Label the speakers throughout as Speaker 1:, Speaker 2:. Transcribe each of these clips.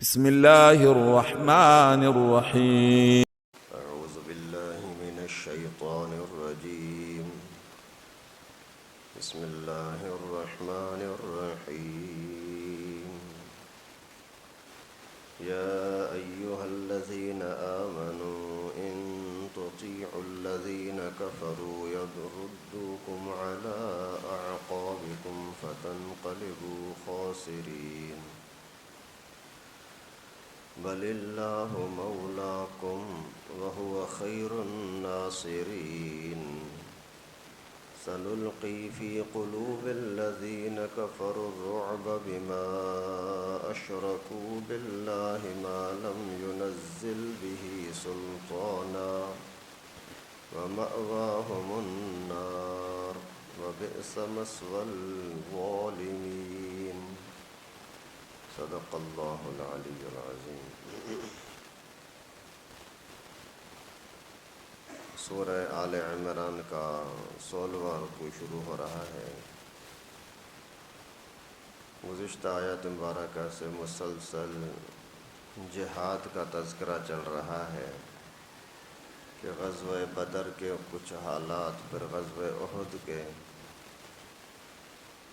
Speaker 1: بسم الله الرحمن الرحيم.
Speaker 2: أعوذ بالله من الشيطان الرجيم. بسم الله الرحمن الرحيم. يا أيها الذين آمنوا إن تطيعوا الذين كفروا يردوكم على أعقابكم فتنقلبوا خاسرين. بل الله مولاكم وهو خير الناصرين. سنلقي في قلوب الذين كفروا الرعب بما أشركوا بالله ما لم ينزل به سلطانا ومأواهم النار وبئس مثوى الظالمين. صدق اللہ العلی العظیم. سورہ آل عمران کا 16واں رکوع شروع ہو رہا ہے. گزشتہ آیت مبارکہ سے مسلسل جہاد کا تذکرہ چل رہا ہے کہ غزوہ بدر کے کچھ حالات، پھر غزوہ احد کے.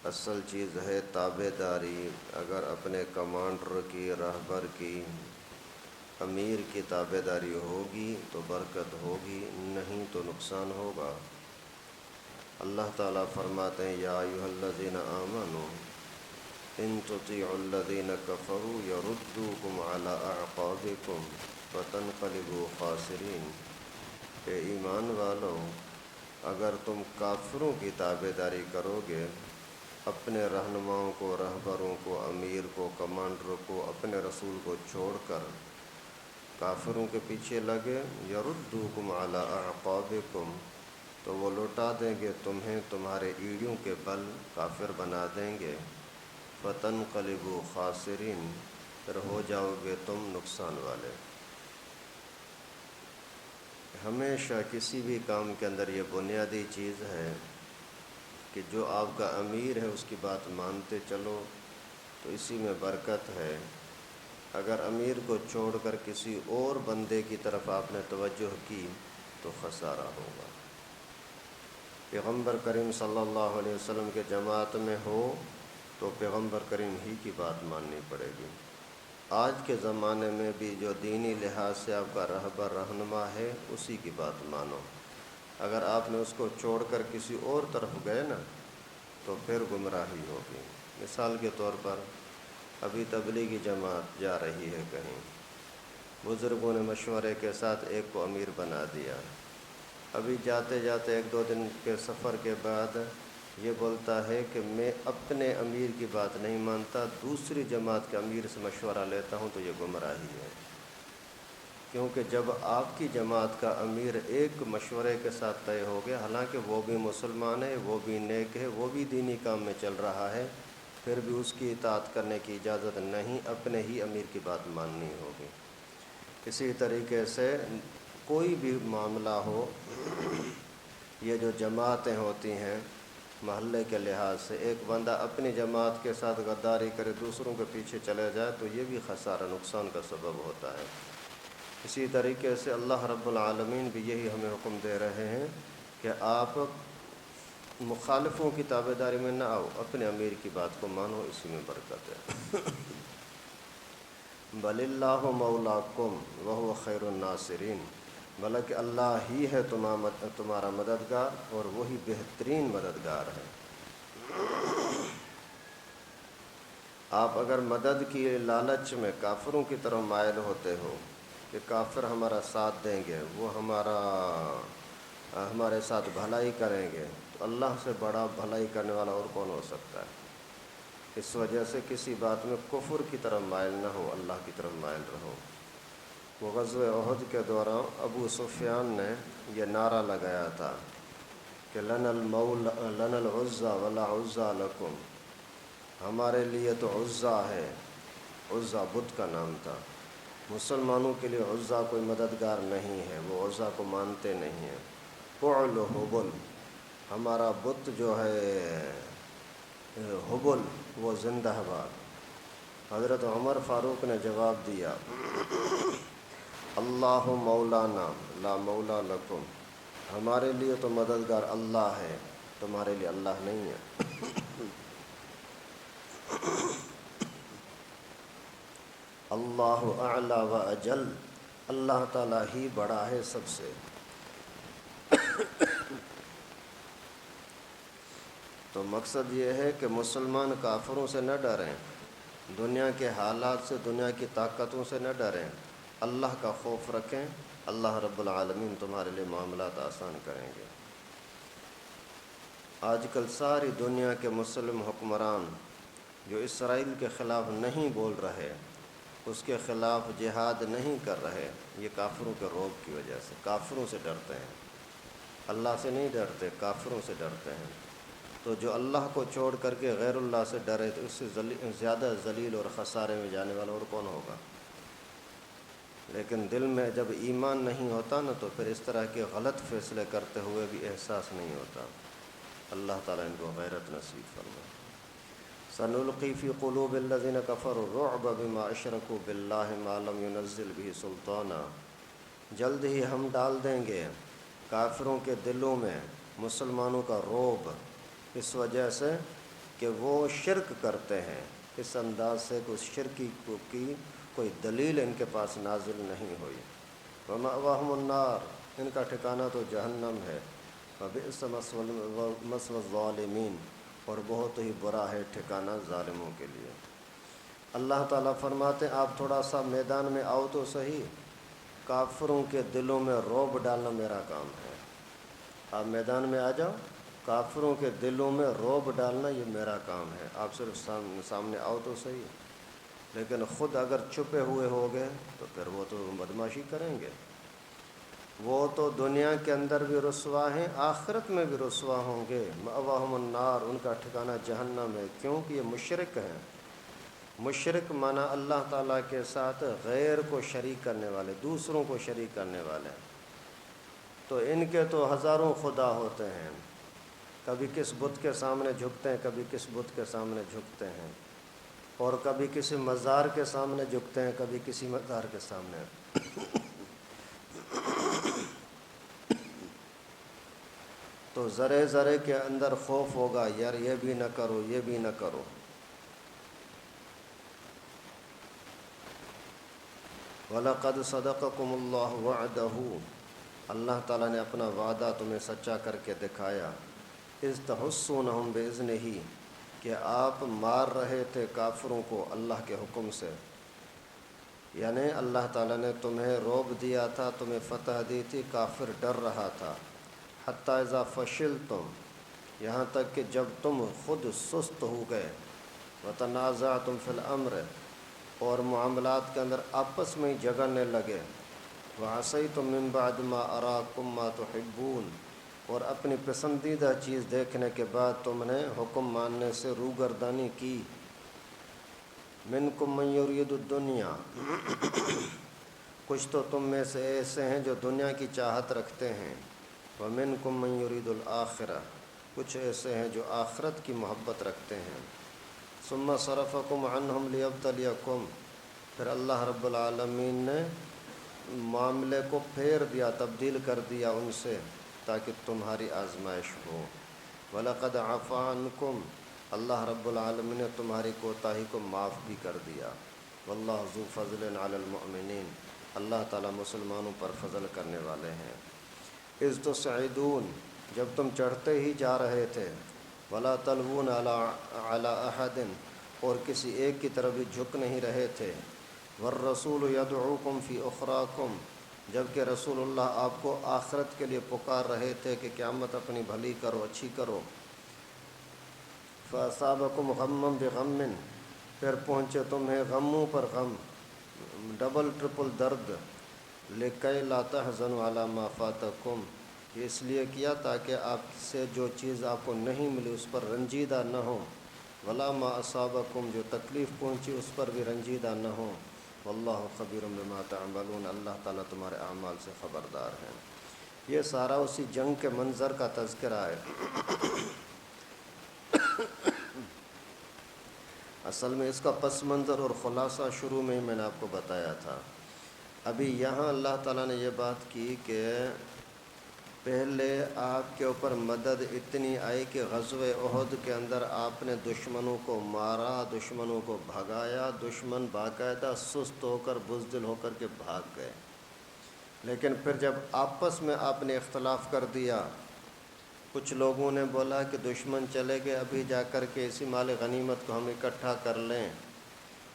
Speaker 2: اصل چیز ہے تابع داری. اگر اپنے کمانڈر کی، رہبر کی، امیر کی تابع داری ہوگی تو برکت ہوگی، نہیں تو نقصان ہوگا. اللہ تعالیٰ فرماتے ہیں یا ایھا الذین آمنوا ان تطیعوا الذین کفروا یردوکم علی اعقابکم فتنقلبوا خاسرین. اے ایمان والو، اگر تم کافروں کی تابع داری کرو گے، اپنے رہنماؤں کو، رہبروں کو، امیر کو، کمانڈر کو، اپنے رسول کو چھوڑ کر کافروں کے پیچھے لگے، یردوکم علی اعقابکم، تو وہ لوٹا دیں گے تمہیں تمہارے ایڑیوں کے بل، کافر بنا دیں گے. فتنقلبوا خاسرین، پھر ہو جاؤ گے تم نقصان والے. ہمیشہ کسی بھی کام کے اندر یہ بنیادی چیز ہے کہ جو آپ کا امیر ہے اس کی بات مانتے چلو تو اسی میں برکت ہے. اگر امیر کو چھوڑ کر کسی اور بندے کی طرف آپ نے توجہ کی تو خسارہ ہوگا. پیغمبر کریم صلی اللہ علیہ وسلم کے جماعت میں ہو تو پیغمبر کریم ہی کی بات ماننی پڑے گی. آج کے زمانے میں بھی جو دینی لحاظ سے آپ کا رہبر، رہنما ہے، اسی کی بات مانو. اگر آپ نے اس کو چھوڑ کر کسی اور طرف گئے نا تو پھر گمراہی ہوگی. مثال کے طور پر ابھی تبلیغی جماعت جا رہی ہے کہیں، بزرگوں نے مشورے کے ساتھ ایک کو امیر بنا دیا. ابھی جاتے جاتے 1-2 دن کے سفر کے بعد یہ بولتا ہے کہ میں اپنے امیر کی بات نہیں مانتا، دوسری جماعت کے امیر سے مشورہ لیتا ہوں، تو یہ گمراہی ہے. کیونکہ جب آپ کی جماعت کا امیر ایک مشورے کے ساتھ طے ہو گیا، حالانکہ وہ بھی مسلمان ہے، وہ بھی نیک ہے، وہ بھی دینی کام میں چل رہا ہے، پھر بھی اس کی اطاعت کرنے کی اجازت نہیں، اپنے ہی امیر کی بات ماننی ہوگی. اسی طریقے سے کوئی بھی معاملہ ہو، یہ جو جماعتیں ہوتی ہیں محلے کے لحاظ سے، ایک بندہ اپنی جماعت کے ساتھ غداری کرے، دوسروں کے پیچھے چلے جائے تو یہ بھی خسارہ، نقصان کا سبب ہوتا ہے. اسی طریقے سے اللہ رب العالمین بھی یہی ہمیں حکم دے رہے ہیں کہ آپ مخالفوں کی تابع داری میں نہ آؤ، اپنے امیر کی بات کو مانو، اسی میں برکت ہے. بل اللہ مولاکم وہو خیر الناصرین، بلکہ اللہ ہی ہے تمہارا مددگار اور وہی بہترین مددگار ہے. آپ اگر مدد کی لالچ میں کافروں کی طرف مائل ہوتے ہو کہ کافر ہمارا ساتھ دیں گے، وہ ہمارے ساتھ بھلائی کریں گے، تو اللہ سے بڑا بھلائی کرنے والا اور کون ہو سکتا ہے. اس وجہ سے کسی بات میں کفر کی طرف مائل نہ ہو، اللہ کی طرف مائل رہو. وہ غزوہ احد کے دوران ابو سفیان نے یہ نعرہ لگایا تھا کہ لنا العزیٰ ولا عزیٰ لکم، ہمارے لیے تو عزیٰ ہے. عزیٰ بت کا نام تھا. مسلمانوں کے لیے عزیٰ کوئی مددگار نہیں ہے، وہ عزیٰ کو مانتے نہیں ہیں. فعل حبل، ہمارا بت جو ہے حبل، وہ زندہ باد. حضرت عمر فاروق نے جواب دیا، اللہ مولانا لا مولا لکم، ہمارے لیے تو مددگار اللہ ہے، تمہارے لیے اللہ نہیں ہے۔ اللہ اعلیٰ و اجل، اللہ تعالیٰ ہی بڑا ہے سب سے۔ تو مقصد یہ ہے کہ مسلمان کافروں سے نہ ڈریں، دنیا کے حالات سے، دنیا کی طاقتوں سے نہ ڈریں، اللہ کا خوف رکھیں، اللہ رب العالمین تمہارے لیے معاملات آسان کریں گے۔ آج کل ساری دنیا کے مسلم حکمران جو اسرائیل کے خلاف نہیں بول رہے، اس کے خلاف جہاد نہیں کر رہے، یہ کافروں کے رعب کی وجہ سے، کافروں سے ڈرتے ہیں، اللہ سے نہیں ڈرتے، کافروں سے ڈرتے ہیں۔ تو جو اللہ کو چھوڑ کر کے غیر اللہ سے ڈرے تو اس سے زیادہ ذلیل اور خسارے میں جانے والا اور کون ہوگا؟ لیکن دل میں جب ایمان نہیں ہوتا نا، تو پھر اس طرح کے غلط فیصلے کرتے ہوئے بھی احساس نہیں ہوتا۔ اللہ تعالیٰ ان کو غیرت نصیب فرمائے۔ سنلقی فی قلوب الذین کفروا الرعب بما اشرکوا باللہ ما لم ینزل بہ سلطانا، جلد ہی ہم ڈال دیں گے کافروں کے دلوں میں مسلمانوں کا رعب، اس وجہ سے کہ وہ شرک کرتے ہیں، اس انداز سے کہ اس شرکی کی کوئی دلیل ان کے پاس نازل نہیں ہوئی۔ ومأواہم النار، ان کا ٹھکانہ تو جہنم ہے۔ وبئس مثوى الظالمین، اور بہت ہی برا ہے ٹھکانہ ظالموں کے لیے۔ اللہ تعالیٰ فرماتے ہیں آپ تھوڑا سا میدان میں آؤ تو صحیح، کافروں کے دلوں میں رعب ڈالنا میرا کام ہے۔ آپ میدان میں آ جاؤ، کافروں کے دلوں میں رعب ڈالنا یہ میرا کام ہے، آپ صرف سامنے آؤ تو صحیح۔ لیکن خود اگر چھپے ہوئے ہو گئے تو پھر وہ تو بدماشی کریں گے، وہ تو دنیا کے اندر بھی رسوا ہیں، آخرت میں بھی رسوا ہوں گے۔ مأواہم النار، ان کا ٹھکانہ جہنم ہے، کیونکہ یہ مشرک ہیں۔ مشرک مانا اللہ تعالیٰ کے ساتھ غیر کو شریک کرنے والے، دوسروں کو شریک کرنے والے۔ تو ان کے تو ہزاروں خدا ہوتے ہیں، کبھی کس بت کے سامنے جھکتے ہیں، کبھی کس بت کے سامنے جھکتے ہیں، اور کبھی کسی مزار کے سامنے جھکتے ہیں، کبھی کسی مزار کے سامنے۔ تو ذرے ذرے کے اندر خوف ہوگا، یار یہ بھی نہ کرو، یہ بھی نہ کرو۔ وَلَقَدْ صَدَقَكُمُ اللَّهُ وَعْدَهُ، اللہ تعالیٰ نے اپنا وعدہ تمہیں سچا کر کے دکھایا۔ اِذْ تَحُسُّونَهُم بِإِذْنِهِ، کہ آپ مار رہے تھے کافروں کو اللہ کے حکم سے، یعنی اللہ تعالیٰ نے تمہیں رعب دیا تھا، تمہیں فتح دی تھی، کافر ڈر رہا تھا۔ حتیٰ اذا فشلتم، یہاں تک کہ جب تم خود سست ہو گئے، وتنازعتم فی الامر، اور معاملات کے اندر آپس میں ہی جھگڑنے لگے، وعصیتم من بعد ما اراکم ما تحبون، اور اپنی پسندیدہ چیز دیکھنے کے بعد تم نے حکم ماننے سے روگردانی کی۔ منکم من یرید الدنیا، کچھ تو تم میں سے ایسے ہیں جو دنیا کی چاہت رکھتے ہیں، ومنکم من یرید الآخرہ، کچھ ایسے ہیں جو آخرت کی محبت رکھتے ہیں۔ ثم صرفکم عنہم لیبتلیکم، پھر اللہ رب العالمین نے معاملے کو پھیر دیا، تبدیل کر دیا ان سے، تاکہ تمہاری آزمائش ہو۔ وَلَقَدْ عَفَا عَنْكُمْ، اللہ رب العالمین نے تمہاری کوتاہی کو معاف بھی کر دیا۔ وَاللَّهُ ذُو فَضْلٍ عَلَى الْمُؤْمِنِينَ، اللہ تعالیٰ مسلمانوں پر فضل کرنے والے ہیں۔ اِذْ تُصْعِدُونَ، جب تم چڑھتے ہی جا رہے تھے، وَلَا تَلْوُونَ عَلَىٰ أَحَدٍ، اور کسی ایک کی طرف بھی جھک نہیں رہے تھے۔ وَالرَّسُولُ يَدْعُوكُمْ فِي أُخْرَاكُمْ، جبکہ رسول اللہ آپ کو آخرت کے لیے پکار رہے تھے کہ قیامت اپنی بھلی کرو، اچھی کرو۔ فَأَصَابَكُمْ غَمًّا بِغَمٍّ، پھر پہنچے تمہیں غموں پر غم، ڈبل ٹرپل درد۔ لِكَيْ لَا تَحْزَنُوا عَلَىٰ مَا فَاتَكُمْ، یہ اس لیے کیا تاکہ آپ سے جو چیز آپ کو نہیں ملی اس پر رنجیدہ نہ ہو، وَلَا مَا أَصَابَكُمْ، جو تکلیف پہنچی اس پر بھی رنجیدہ نہ ہو۔ وَاللَّهُ خَبِيرٌ بِمَا تَعْمَلُونَ، اللہ تعالیٰ تمہارے اعمال سے خبردار ہے۔ یہ سارا اسی جنگ کے منظر کا تذکرہ ہے۔ اصل میں اس کا پس منظر اور خلاصہ شروع میں ہی میں نے آپ کو بتایا تھا۔ ابھی یہاں اللہ تعالیٰ نے یہ بات کی کہ پہلے آپ کے اوپر مدد اتنی آئی کہ غزوہ احد کے اندر آپ نے دشمنوں کو مارا، دشمنوں کو بھگایا، دشمن باقاعدہ سست ہو کر بزدل ہو کر کے بھاگ گئے۔ لیکن پھر جب آپس میں آپ نے اختلاف کر دیا، کچھ لوگوں نے بولا کہ دشمن چلے گئے، ابھی جا کر کے اسی مال غنیمت کو ہم اکٹھا کر لیں،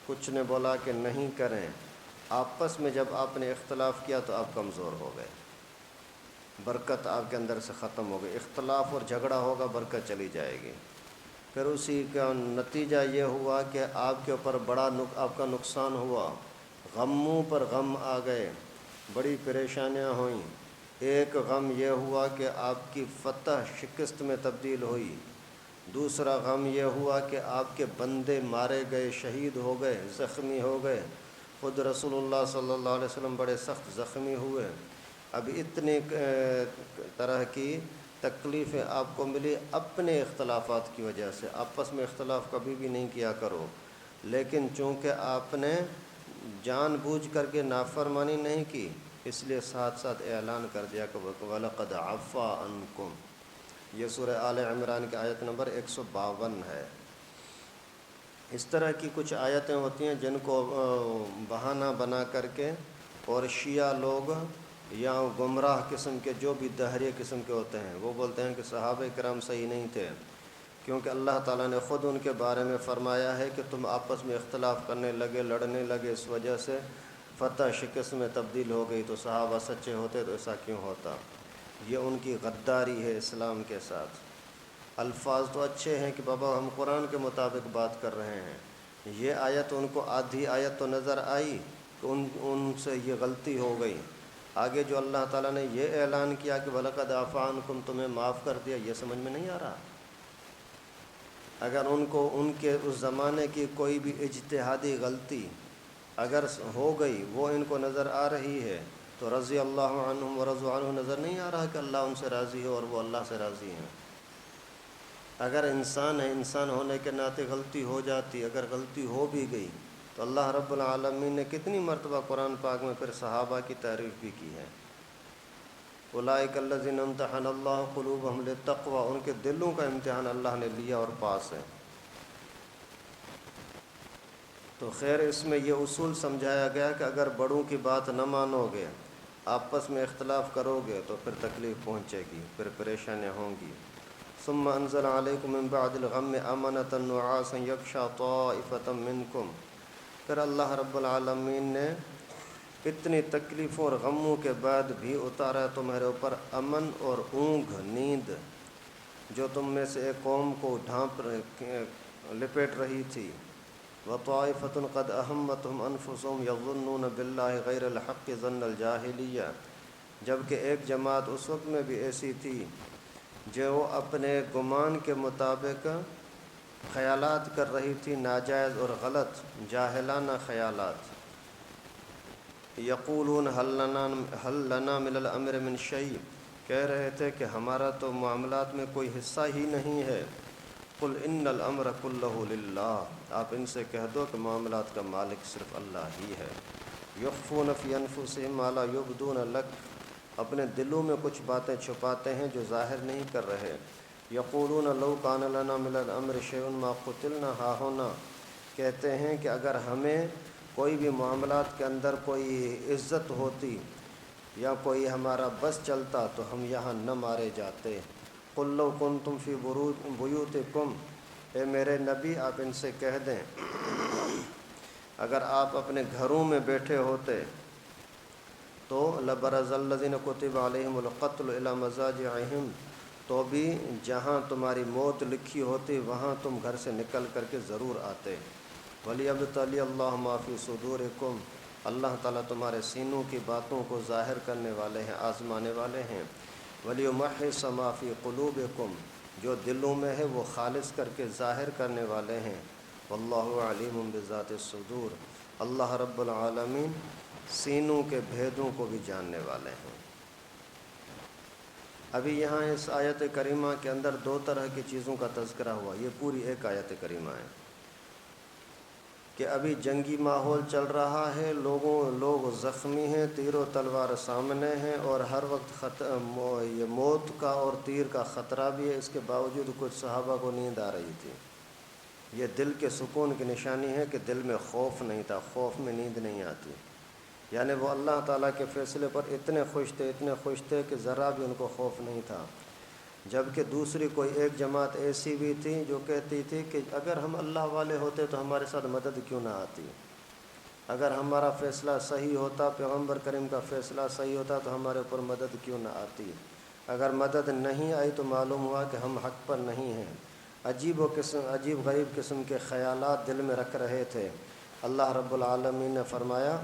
Speaker 2: کچھ نے بولا کہ نہیں کریں۔ آپس میں جب آپ نے اختلاف کیا تو آپ کمزور ہو گئے، برکت آپ کے اندر سے ختم ہو گئی۔ اختلاف اور جھگڑا ہوگا، برکت چلی جائے گی۔ پھر اسی کا نتیجہ یہ ہوا کہ آپ کے اوپر آپ کا نقصان ہوا، غموں پر غم آ گئے، بڑی پریشانیاں ہوئیں۔ ایک غم یہ ہوا کہ آپ کی فتح شکست میں تبدیل ہوئی، دوسرا غم یہ ہوا کہ آپ کے بندے مارے گئے، شہید ہو گئے، زخمی ہو گئے، خود رسول اللہ صلی اللہ علیہ وسلم بڑے سخت زخمی ہوئے۔ اب اتنی طرح کی تکلیفیں آپ کو ملی اپنے اختلافات کی وجہ سے۔ آپس میں اختلاف کبھی بھی نہیں کیا کرو، لیکن چونکہ آپ نے جان بوجھ کر کے نافرمانی نہیں کی، اس لیے ساتھ ساتھ اعلان کر دیا کہ وَلَقَدْ عَفَا عَنْكُمْ۔ یہ سورہ آل عمران کی آیت نمبر 152 ہے۔ اس طرح کی کچھ آیتیں ہوتی ہیں جن کو بہانہ بنا کر کے، اور شیعہ لوگ یا گمراہ قسم کے جو بھی دہریہ قسم کے ہوتے ہیں، وہ بولتے ہیں کہ صحابہ کرام صحیح نہیں تھے، کیونکہ اللہ تعالیٰ نے خود ان کے بارے میں فرمایا ہے کہ تم آپس میں اختلاف کرنے لگے، لڑنے لگے، اس وجہ سے فتح شکست میں تبدیل ہو گئی۔ تو صحابہ سچے ہوتے تو ایسا کیوں ہوتا؟ یہ ان کی غداری ہے اسلام کے ساتھ۔ الفاظ تو اچھے ہیں کہ بابا ہم قرآن کے مطابق بات کر رہے ہیں، یہ آیت ان کو آدھی آیت تو نظر آئی کہ ان سے یہ غلطی ہو گئی۔ آگے جو اللہ تعالیٰ نے یہ اعلان کیا کہ وَلَقَدْ عَفَا عَنْكُمْ، تمہیں معاف کر دیا، یہ سمجھ میں نہیں آ رہا۔ اگر ان کو ان کے اس زمانے کی کوئی بھی اجتہادی غلطی اگر ہو گئی وہ ان کو نظر آ رہی ہے، تو رضی اللہ عنہم ورضوا عنہ نظر نہیں آ رہا کہ اللہ ان سے راضی ہے اور وہ اللہ سے راضی ہیں۔ اگر انسان ہے، انسان ہونے کے ناطے غلطی ہو جاتی، اگر غلطی ہو بھی گئی تو اللہ رب العالمین نے کتنی مرتبہ قرآن پاک میں پھر صحابہ کی تعریف بھی کی ہے۔ اولئک الذین امتحن اللہ قلوبہم للتقوی، ان کے دلوں کا امتحان اللہ نے لیا اور پاس ہے۔ تو خیر اس میں یہ اصول سمجھایا گیا کہ اگر بڑوں کی بات نہ مانو گے، آپس میں اختلاف کرو گے تو پھر تکلیف پہنچے گی، پھر پریشانیاں ہوں گی۔ ثم انزل علیکم من بعد الغم امنۃ نعاسا یغشی طائفۃ منکم، پھر اللہ رب العالمین نے اتنی تکلیفوں اور غموں کے بعد بھی اتارا تمہارے اوپر امن اور اونگھ، نیند، جو تم میں سے ایک قوم کو لپیٹ رہی تھی۔ وَطَائِفَةٌ قَدْ أَهَمَّتْهُمْ أَنفُسُهُمْ يَظُنُّونَ بِاللَّهِ غَيْرَ الْحَقِّ ظَنَّ الْجَاهِلِيَّةِ، جبکہ ایک جماعت اس وقت میں بھی ایسی تھی جو اپنے گمان کے مطابق خیالات کر رہی تھی، ناجائز اور غلط جاہلانہ خیالات۔ یقولون هل لنا من الامر من شیء، کہہ رہے تھے کہ ہمارا تو معاملات میں کوئی حصہ ہی نہیں ہے۔ قل ان الامر کلہ للہ، آپ ان سے کہہ دو کہ معاملات کا مالک صرف اللہ ہی ہے۔ یخفون فی انفسہم ما لا یبدون لک، اپنے دلوں میں کچھ باتیں چھپاتے ہیں جو ظاہر نہیں کر رہے۔ یقولون لو کان لنا من الامر شیء ما قتلنا ہاہنا، کہتے ہیں کہ اگر ہمیں کوئی بھی معاملات کے اندر کوئی عزت ہوتی یا کوئی ہمارا بس چلتا تو ہم یہاں نہ مارے جاتے۔ قل لو کنتم فی بیوتکم، اے میرے نبی آپ ان سے کہہ دیں اگر آپ اپنے گھروں میں بیٹھے ہوتے تو لبرز الذین کتب علیہم القتل الی مضاجعہم، تو بھی جہاں تمہاری موت لکھی ہوتی وہاں تم گھر سے نکل کر کے ضرور آتے۔ وَلِيَبْتَلِيَ اللَّهُ مَا فِي صُدُورِكُمْ، اللہ تعالیٰ تمہارے سینوں کی باتوں کو ظاہر کرنے والے ہیں، آزمانے والے ہیں۔ وَلِيُمَحِّصَ مَا فِي قُلُوبِكُمْ، جو دلوں میں ہے وہ خالص کر کے ظاہر کرنے والے ہیں۔ وَاللَّهُ عَلِيمٌ بِذَاتِ الصُّدُورِ، اللہ رب العالمین سینوں کے بھیدوں کو بھی جاننے والے ہیں۔ ابھی یہاں اس آیت کریمہ کے اندر دو طرح کی چیزوں کا تذکرہ ہوا، یہ پوری ایک آیت کریمہ ہے۔ کہ ابھی جنگی ماحول چل رہا ہے، لوگ زخمی ہیں، تیر و تلوار سامنے ہیں، اور ہر وقت یہ موت کا اور تیر کا خطرہ بھی ہے، اس کے باوجود کچھ صحابہ کو نیند آ رہی تھی۔ یہ دل کے سکون کی نشانی ہے کہ دل میں خوف نہیں تھا، خوف میں نیند نہیں آتی، یعنی وہ اللہ تعالیٰ کے فیصلے پر اتنے خوش تھے کہ ذرا بھی ان کو خوف نہیں تھا۔ جبکہ دوسری کوئی ایک جماعت ایسی بھی تھی جو کہتی تھی کہ اگر ہم اللہ والے ہوتے تو ہمارے ساتھ مدد کیوں نہ آتی، اگر ہمارا فیصلہ صحیح ہوتا، پیغمبر کریم کا فیصلہ صحیح ہوتا تو ہمارے اوپر مدد کیوں نہ آتی، اگر مدد نہیں آئی تو معلوم ہوا کہ ہم حق پر نہیں ہیں۔ عجیب غریب قسم کے خیالات دل میں رکھ رہے تھے۔ اللہ رب العالمین نے فرمایا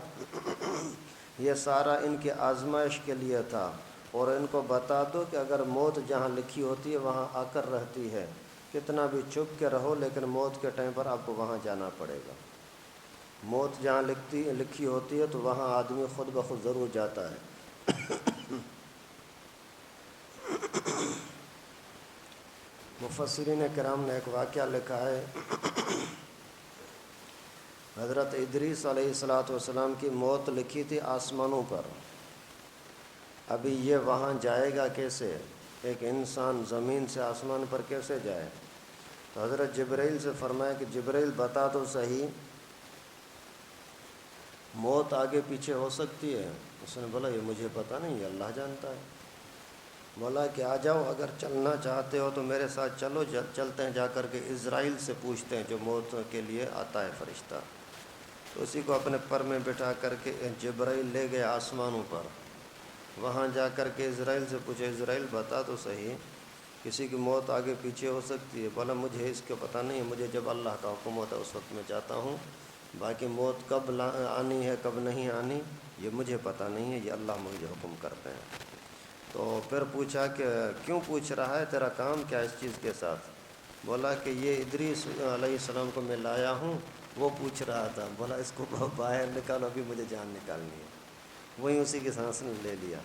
Speaker 2: یہ سارا ان کی آزمائش کے لیے تھا، اور ان کو بتا دو کہ اگر موت جہاں لکھی ہوتی ہے وہاں آ کر رہتی ہے، کتنا بھی چھپ کے رہو لیکن موت کے ٹائم پر آپ کو وہاں جانا پڑے گا۔ موت جہاں لکھی ہوتی ہے تو وہاں آدمی خود بخود ضرور جاتا ہے۔ مفسرین کرام نے ایک واقعہ لکھا ہے، حضرت ادریس علیہ السلام کی موت لکھی تھی آسمانوں پر، ابھی یہ وہاں جائے گا کیسے، ایک انسان زمین سے آسمان پر کیسے جائے؟ تو حضرت جبرائیل سے فرمایا کہ جبرائیل بتا تو صحیح، موت آگے پیچھے ہو سکتی ہے؟ اس نے بولا یہ مجھے پتہ نہیں، یہ اللہ جانتا ہے۔ بولا کہ آ جاؤ، اگر چلنا چاہتے ہو تو میرے ساتھ چلو، چلتے ہیں، جا کر کے اسرائیل سے پوچھتے ہیں جو موت کے لیے آتا ہے فرشتہ۔ تو اسی کو اپنے پر میں بٹھا کر کے جبرائیل لے گئے آسمانوں پر، وہاں جا کر کے اسرائیل سے پوچھے اسرائیل بتا تو صحیح کسی کی موت آگے پیچھے ہو سکتی ہے؟ بولا مجھے اس کا پتہ نہیں ہے، مجھے جب اللہ کا حکم ہوتا ہے اس وقت میں جاتا ہوں، باقی موت کب آنی ہے کب نہیں آنی یہ مجھے پتہ نہیں ہے، یہ اللہ مجھے حکم کرتے ہیں۔ تو پھر پوچھا کہ کیوں پوچھ رہا ہے، تیرا کام کیا اس چیز کے ساتھ؟ بولا کہ یہ ادریس علیہ السلام کو میں لایا ہوں، وہ پوچھ رہا تھا۔ بولا اس کو باہر نکالو، ابھی مجھے جان نکالنی ہے۔ وہیں اسی کی سانس نے لے لیا،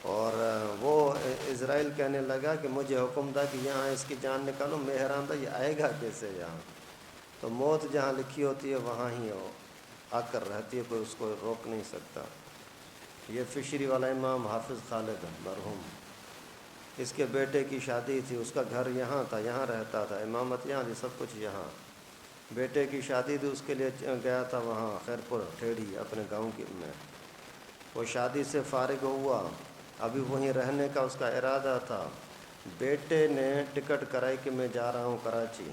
Speaker 2: اور وہ اسرائیل کہنے لگا کہ مجھے حکم تھا کہ یہاں اس کی جان نکالو، میں حیران تھا یہ آئے گا کیسے یہاں؟ تو موت جہاں لکھی ہوتی ہے وہاں ہی آ کر رہتی ہے، کوئی اس کو روک نہیں سکتا۔ یہ فشری والا امام حافظ خالد مرحوم، اس کے بیٹے کی شادی تھی، اس کا گھر یہاں تھا، یہاں رہتا تھا، امامت یہاں تھی، سب کچھ یہاں۔ بیٹے کی شادی تھی، اس کے لیے گیا تھا وہاں خیرپور ٹھیڑی اپنے گاؤں میں۔ وہ شادی سے فارغ ہوا، ابھی وہیں رہنے کا اس کا ارادہ تھا۔ بیٹے نے ٹکٹ کرائی کہ میں جا رہا ہوں کراچی،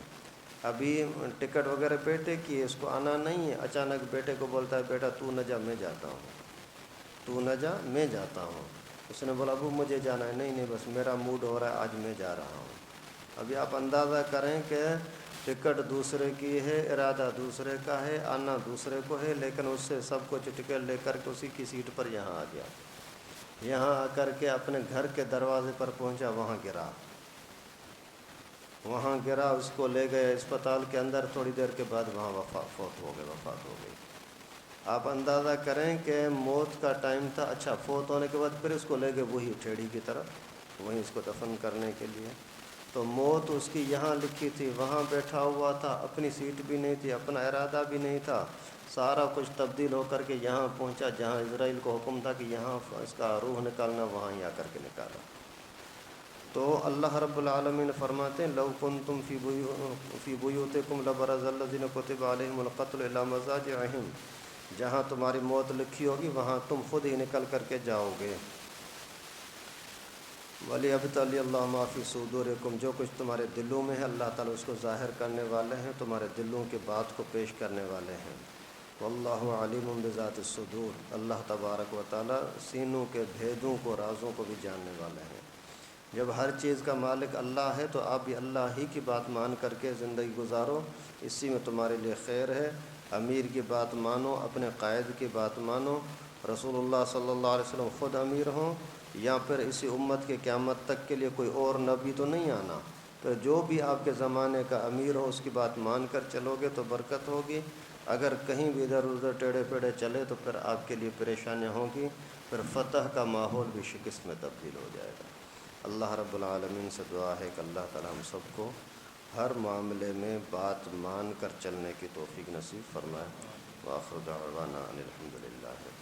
Speaker 2: ابھی ٹکٹ وغیرہ بیٹے کی، اس کو آنا نہیں ہے۔ اچانک بیٹے کو بولتا ہے بیٹا تو نہ جا میں جاتا ہوں، تو نہ جا میں جاتا ہوں۔ اس نے بولا ابو مجھے جانا ہے۔ نہیں بس میرا موڈ ہو رہا ہے آج میں جا رہا ہوں۔ ابھی آپ اندازہ کریں کہ ٹکٹ دوسرے کی ہے، ارادہ دوسرے کا ہے، آنا دوسرے کو ہے، لیکن اس سے سب کچھ ٹکٹ لے کر کے اسی کی سیٹ پر یہاں آ گیا۔ یہاں آ کر کے اپنے گھر کے دروازے پر پہنچا، وہاں گرا، اس کو لے گئے اسپتال کے اندر، تھوڑی دیر کے بعد وہاں وفات ہو گئی۔ آپ اندازہ کریں کہ موت کا ٹائم تھا، اچھا فوت ہونے کے بعد پھر اس کو لے گئے وہی ٹھیڑی کی طرف، وہیں اس کو دفن کرنے کے لیے۔ تو موت اس کی یہاں لکھی تھی، وہاں بیٹھا ہوا تھا، اپنی سیٹ بھی نہیں تھی، اپنا ارادہ بھی نہیں تھا، سارا کچھ تبدیل ہو کر کے یہاں پہنچا جہاں اسرائیل کو حکم تھا کہ یہاں اس کا روح نکالنا، وہاں ہی آ کر کے نکالا۔ تو اللہ رب العالمین فرماتے ہیں لو کنتم فی بیوتکم لبرز الذین کتب علیہم القتل الی مضاجعہم، جہاں تمہاری موت لکھی ہوگی وہاں تم خود ہی نکل کر کے جاؤ گے۔ وَلِيَبْتَلِيَ اللَّهُ مَا فِي صُدُورِكُمْ، جو کچھ تمہارے دلوں میں ہے اللہ تعالیٰ اس کو ظاہر کرنے والے ہیں، تمہارے دلوں کی بات کو پیش کرنے والے ہیں۔ وَاللَّهُ عَلِيمٌ بِذَاتِ الصُّدُورِ، اللہ تبارک و تعالیٰ سینوں کے بھیدوں کو، رازوں کو بھی جاننے والے ہیں۔ جب ہر چیز کا مالک اللہ ہے تو آپ بھی اللہ ہی کی بات مان کر کے زندگی گزارو، اسی میں تمہارے لیے خیر ہے۔ امیر کی بات مانو، اپنے قائد کی بات مانو، رسول اللہ صلی اللہ علیہ وسلم خود امیر ہوں، یا پھر اسی امت کے قیامت تک کے لیے کوئی اور نبی تو نہیں آنا، پھر جو بھی آپ کے زمانے کا امیر ہو اس کی بات مان کر چلو گے تو برکت ہوگی۔ اگر کہیں بھی ادھر ادھر ٹیڑھے پیڑے چلے تو پھر آپ کے لیے پریشانیاں ہوں گی، پھر فتح کا ماحول بھی شکست میں تبدیل ہو جائے گا۔ اللہ رب العالمین سے دعا ہے کہ اللہ تعالی ہم سب کو ہر معاملے میں بات مان کر چلنے کی توفیق نصیب فرمائے۔ وآخر دعوانا ان الحمد للہ۔